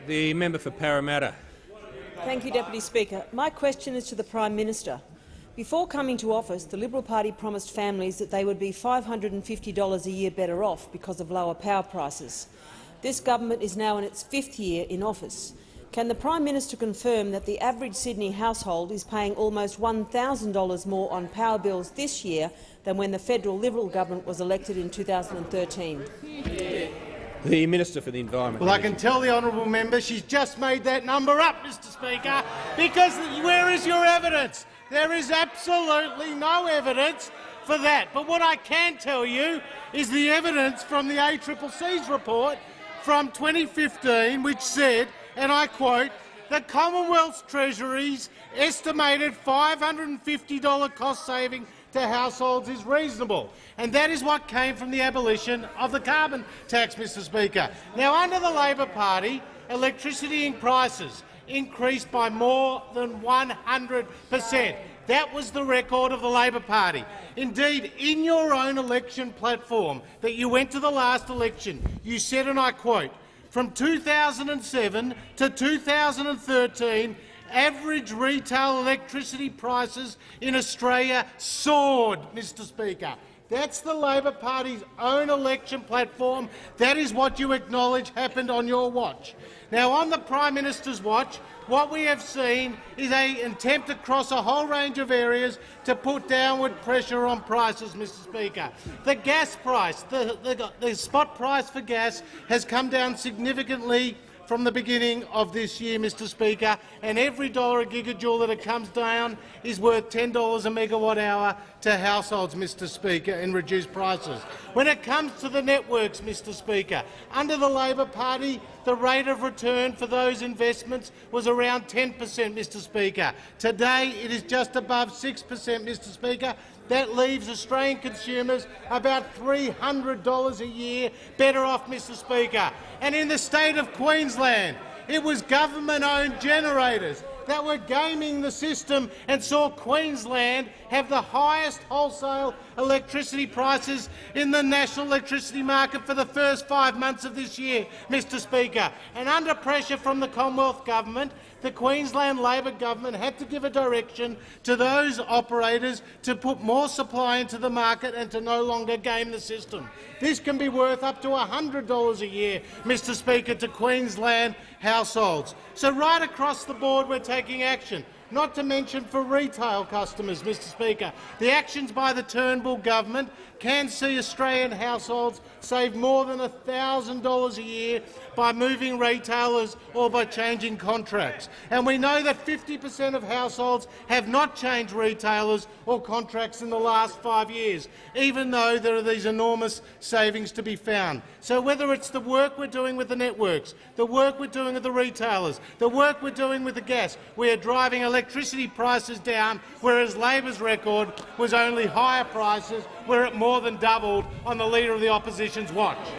The member for Parramatta. Thank you, Deputy Speaker. My question is to the Prime Minister. Before coming to office, the Liberal Party promised families that they would be $550 a year better off because of lower power prices. This government is now in its 5th year in office. Can the Prime Minister confirm that the average Sydney household is paying almost $1,000 more on power bills this year than when the federal Liberal government was elected in 2013? The Minister for the Environment. Well, I can tell the honourable member she's just made that number up, Mr Speaker, because where is your evidence? There is absolutely no evidence for that. But what I can tell you is the evidence from the ACCC's report from 2015, which said, and I quote, "The Commonwealth's Treasury's estimated $550 cost saving to households is reasonable." And that is what came from the abolition of the carbon tax, Mr Speaker. Now, under the Labor Party, electricity prices increased by more than 100%. That was the record of the Labor Party. Indeed, in your own election platform that you went to the last election, you said, and I quote, "From 2007 to 2013, average retail electricity prices in Australia soared," Mr Speaker. That's the Labor Party's own election platform. That is what you acknowledge happened on your watch. Now, on the Prime Minister's watch, what we have seen is an attempt across a whole range of areas to put downward pressure on prices, Mr Speaker. The gas price, the spot price for gas has come down significantly from the beginning of this year, Mr Speaker, and every dollar a gigajoule that it comes down is worth $10 a megawatt hour to households, Mr Speaker, in reduced prices. When it comes to the networks, Mr Speaker, under the Labor Party, the rate of return for those investments was around 10%, Mr Speaker. Today it is just above 6%, Mr Speaker. That leaves Australian consumers about $300 a year better off, Mr Speaker. And in the state of Queensland, it was government-owned generators that were gaming the system and saw Queensland have the highest wholesale electricity prices in the national electricity market for the first 5 months of this year, Mr Speaker. And under pressure from the Commonwealth Government, the Queensland Labor government had to give a direction to those operators to put more supply into the market and to no longer game the system. This can be worth up to $100 a year, Mr Speaker, to Queensland households. So right across the board we're taking action, not to mention for retail customers, Mr Speaker. The actions by the Turnbull government can see Australian households save more than $1,000 a year by moving retailers or by changing contracts. And we know that 50% of households have not changed retailers or contracts in the last 5 years, even though there are these enormous savings to be found. So whether it's the work we're doing with the networks, the work we're doing with the retailers, the work we're doing with the gas, we are driving electricity prices down, whereas Labor's record was only higher prices, where it more than doubled on the Leader of the Opposition's watch.